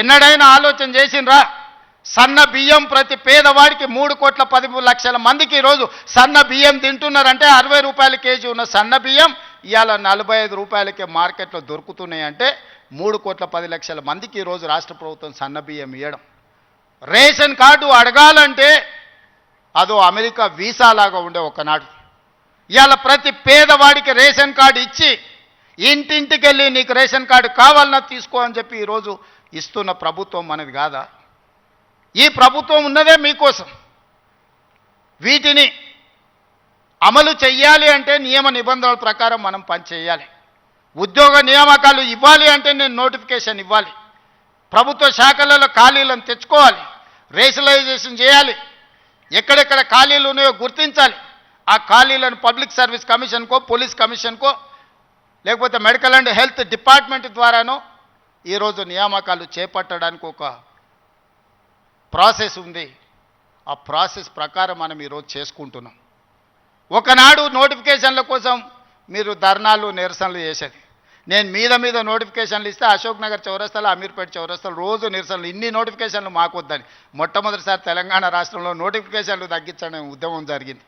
ఎన్నడైనా ఆలోచన చేసిండ్రా? సన్న బియ్యం ప్రతి పేదవాడికి 3,10,00,000 మందికి ఈరోజు సన్న బియ్యం తింటున్నారంటే 60 రూపాయల కేజీ ఉన్న సన్న బియ్యం ఇవాళ 45 రూపాయలకే మార్కెట్లో దొరుకుతున్నాయి. అంటే 3,10,00,000 మందికి ఈరోజు రాష్ట్ర ప్రభుత్వం సన్న బియ్యం ఇవ్వడం. రేషన్ కార్డు అడగాలంటే అదో అమెరికా వీసా లాగా ఉండే ఒకనాడు. ఇవాళ ప్రతి పేదవాడికి రేషన్ కార్డు ఇచ్చి ఇంటింటికి వెళ్ళి నీకు రేషన్ కార్డు కావాలన్నా తీసుకో అని చెప్పి ఈరోజు ఇస్తున్న ప్రభుత్వం మనది కాదా? ఈ ప్రభుత్వం ఉన్నదే మీకోసం. వీటిని అమలు చెయ్యాలి అంటే నియమ నిబంధనల ప్రకారం మనం పని చేయాలి. ఉద్యోగ నియామకాలు ఇవ్వాలి అంటే నేను నోటిఫికేషన్ ఇవ్వాలి. ప్రభుత్వ శాఖలలో ఖాళీలను తెచ్చుకోవాలి, రేషనలైజేషన్ చేయాలి, ఎక్కడెక్కడ ఖాళీలు ఉన్నాయో గుర్తించాలి. ఆ ఖాళీలను పబ్లిక్ సర్వీస్ కమిషన్కో, పోలీస్ కమిషన్కో, లేకపోతే మెడికల్ అండ్ హెల్త్ డిపార్ట్మెంట్ ద్వారానో ఈరోజు నియామకాలు చేపట్టడానికి ఒక ప్రాసెస్ ఉంది. ఆ ప్రాసెస్ ప్రకారం మనం ఈరోజు చేసుకుంటున్నాం. ఒకనాడు నోటిఫికేషన్ల కోసం మీరు ధర్నాలు నిరసనలు చేసేది. నేను మీద నోటిఫికేషన్లు ఇస్తే అశోక్ నగర్ చౌరస్తాలో, అమీర్పేట చౌరస్తాలో రోజు నిరసనలు. ఇన్ని నోటిఫికేషన్లు మాకు వద్దని మొట్టమొదటిసారి తెలంగాణ రాష్ట్రంలో నోటిఫికేషన్లు తగ్గించడం ఉద్యమం జరిగింది.